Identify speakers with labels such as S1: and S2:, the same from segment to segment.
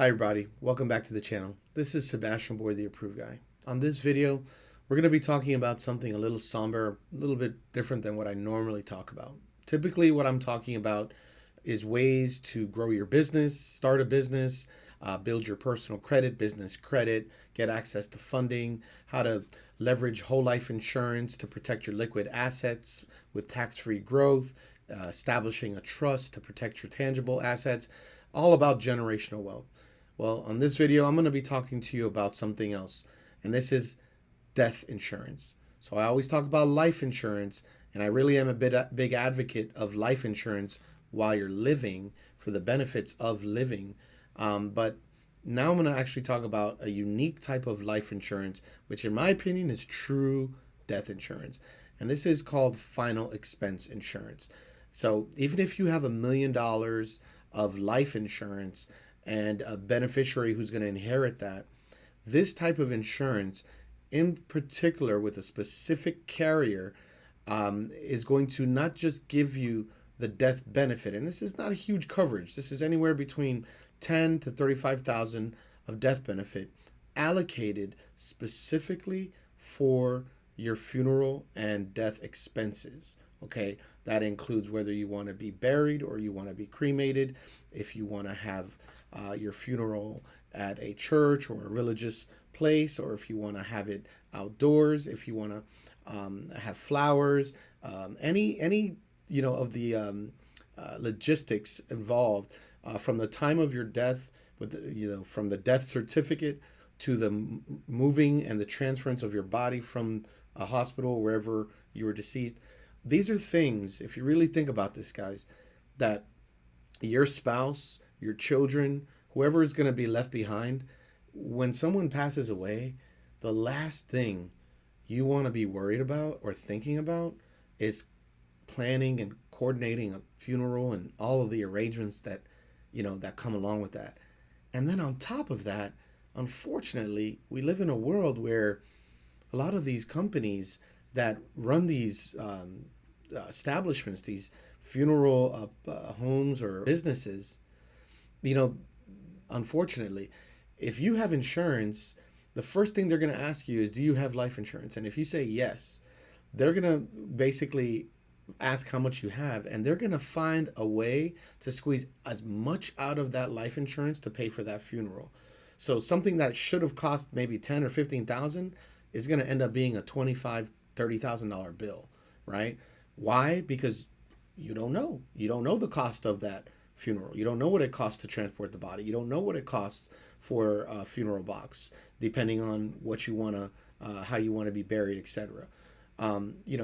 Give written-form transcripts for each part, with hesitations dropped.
S1: Hi everybody, welcome back to the channel. This is Sebastian Boy, the Approved Guy. On this video, we're going to be talking about something a little somber, a little bit different than what I normally talk about. Typically what I'm talking about is ways to grow your business, start a business, build your personal credit, business credit, get access to funding, how to leverage whole life insurance to protect your liquid assets with tax-free growth, establishing a trust to protect your tangible assets, all about generational wealth. Well, on this video, I'm going to be talking to you about something else, and this is death insurance. So I always talk about life insurance, and I really am a big advocate of life insurance while you're living for the benefits of living. But now I'm going to actually talk about a unique type of life insurance, which in my opinion is true death insurance. And this is called final expense insurance. So even if you have $1 million of life insurance and a beneficiary who's going to inherit that, this type of insurance, in particular with a specific carrier, is going to not just give you the death benefit, and this is not a huge coverage. This is anywhere between 10 to 35,000 of death benefit allocated specifically for your funeral and death expenses. Okay, that includes whether you want to be buried or you want to be cremated, if you want to have your funeral at a church or a religious place, or if you want to have it outdoors, if you want to have flowers, any of the logistics involved from the time of your death, with from the death certificate to the moving and the transference of your body from a hospital wherever you were deceased. These are things, if you really think about this, guys, that your spouse, your children, whoever is going to be left behind, when someone passes away, the last thing you want to be worried about or thinking about is planning and coordinating a funeral and all of the arrangements that come along with that. And then on top of that, unfortunately, we live in a world where a lot of these companies that run these establishments, these funeral homes or businesses, unfortunately, if you have insurance, the first thing they're going to ask you is, do you have life insurance? And if you say yes, they're going to basically ask how much you have, and they're going to find a way to squeeze as much out of that life insurance to pay for that funeral. So something that should have cost maybe 10 or 15,000 is going to end up being a $25,000-$30,000 bill, right? Why? Because you don't know. You don't know the cost of that funeral. You don't know what it costs to transport the body. You don't know what it costs for a funeral box, depending on what you want to, how you want to be buried, etc.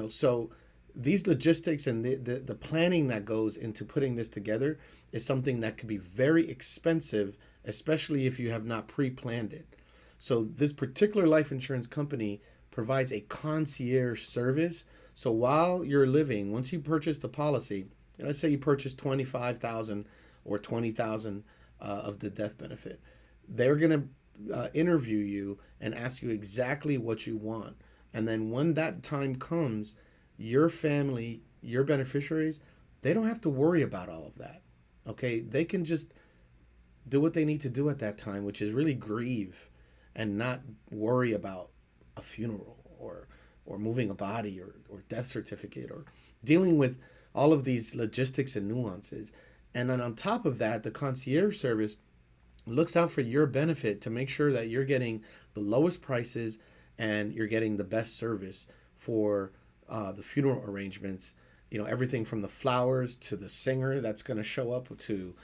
S1: So these logistics and the planning that goes into putting this together is something that could be very expensive, especially if you have not pre-planned it. So this particular life insurance company provides a concierge service. So while you're living, once you purchase the policy, let's say you purchase 25,000 or 20,000 of the death benefit, they're going to interview you and ask you exactly what you want. And then when that time comes, your family, your beneficiaries, they don't have to worry about all of that. Okay, they can just do what they need to do at that time, which is really grieve and not worry about a funeral or moving a body or death certificate or dealing with all of these logistics and nuances. And then on top of that, the concierge service looks out for your benefit to make sure that you're getting the lowest prices and you're getting the best service for the funeral arrangements. Everything from the flowers to the singer that's going to show up to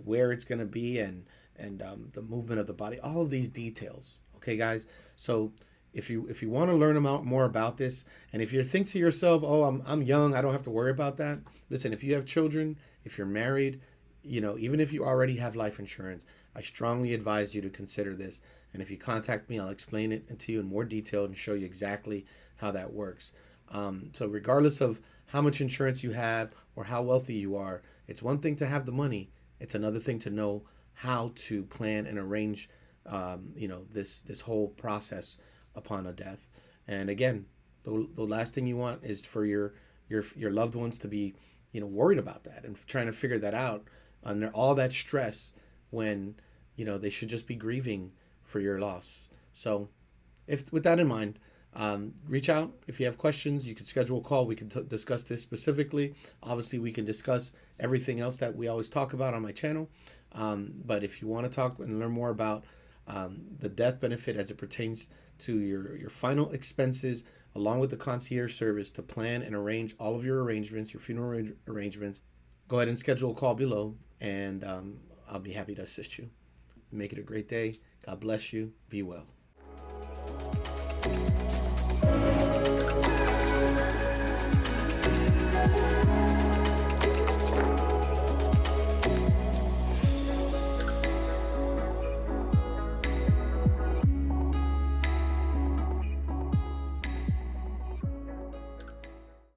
S1: where it's going to be and the movement of the body, all of these details. Okay, guys. So if you want to learn more about this, and if you think to yourself, oh, I'm young, I don't have to worry about that. Listen, if you have children, if you're married, even if you already have life insurance, I strongly advise you to consider this. And if you contact me, I'll explain it to you in more detail and show you exactly how that works. So regardless of how much insurance you have or how wealthy you are, it's one thing to have the money. It's another thing to know how to plan and arrange, this whole process upon a death. And again, the last thing you want is for your loved ones to be, worried about that and trying to figure that out under all that stress when they should just be grieving for your loss. So, if with that in mind, reach out if you have questions. You can schedule a call. We can discuss this specifically. Obviously, we can discuss everything else that we always talk about on my channel. But if you want to talk and learn more about the death benefit as it pertains to your final expenses, along with the concierge service to plan and arrange all of your arrangements, your funeral arrangements, go ahead and schedule a call below, and I'll be happy to assist you. Make it a great day. God bless you. Be well.